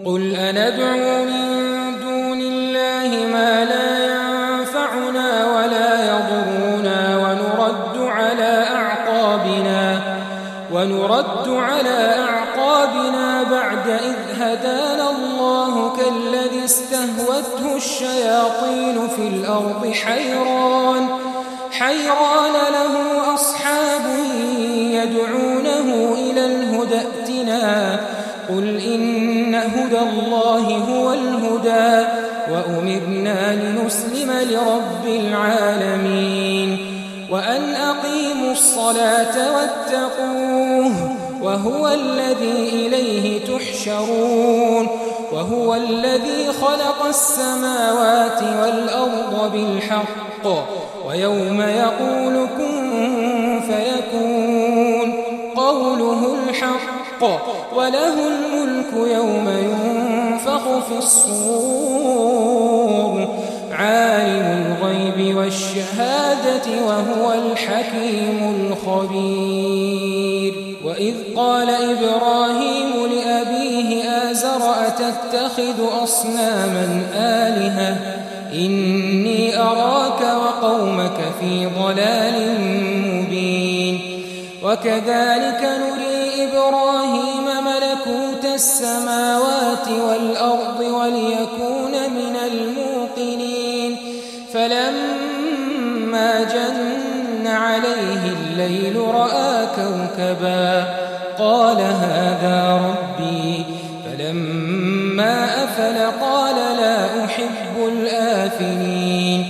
قل أندعو من دون الله ما لا ينفعنا ولا يضرنا ونرد على أعقابنا بعد إذ هدانا الله كالذي استهوته الشياطين في الأرض حيران له أصحاب يدعونه إلى الهدى ائتنا قل إن هدى الله هو الهدى وأمرنا لنسلم لرب العالمين وأن أقيموا الصلاة واتقوه وهو الذي إليه تحشرون وهو الذي خلق السماوات والأرض بالحق ويوم يقول كن فيكون قوله الحق وله الملك يوم ينفخ في الصور عالم الغيب والشهادة وهو الحكيم الخبير وإذ قال إبراهيم لأبيه آزر أتتخذ أصناما آلهة إني أراك وقومك في ضلال مبين وكذلك نري إبراهيم ملكوت السماوات والأرض وليكون من الموقنين فلما جن عليه الليل رأى كوكبا قال هذا ربي فلما أفل قال لا أحب الآفلين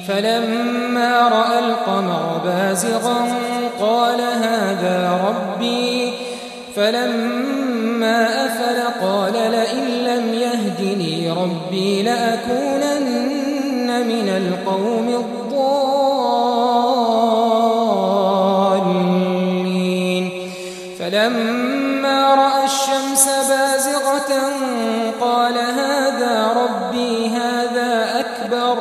فلما رأى القمر بازغا قال هذا ربي فلما أفل قال لئن لم يهدني ربي لأكونن من القوم الضالين فلما رأى الشمس بازغة قال هذا ربي هذا أكبر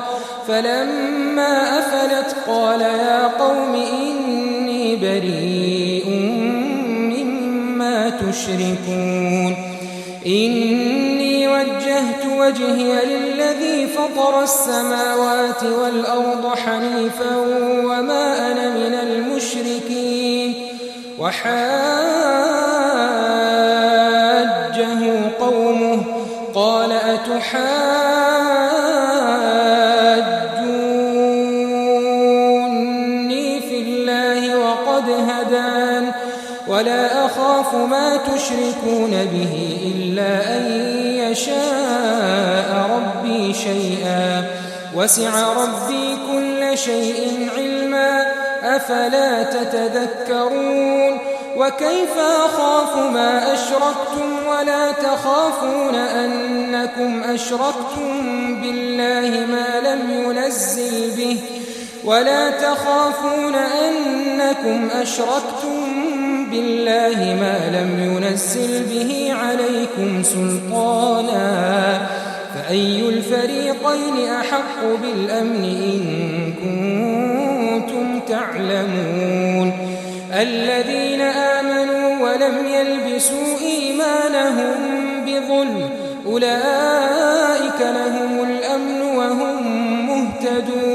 فلما أفلت قال يا قوم إني بريء مما تشركون إني وجهت وجهي للذي فطر السماوات والأرض حنيفا وما أنا من المشركين وحاجه قومه قال أتحاجوني في الله وقد هدان ولا أخاف ما تشركون به إلا أن يشاء ربي شيئا وسع ربي كل شيء علما أفلا تتذكرون وكيف أخاف ما أشركتم ولا تخافون أنكم أشركتم بالله ما لم ينزل به عليكم سلطانا فأي الفريقين أحق بالأمن إن كنتم تعلمون الذين آمنوا ولم يلبسوا إيمانهم بظلم أولئك لهم الأمن وهم مهتدون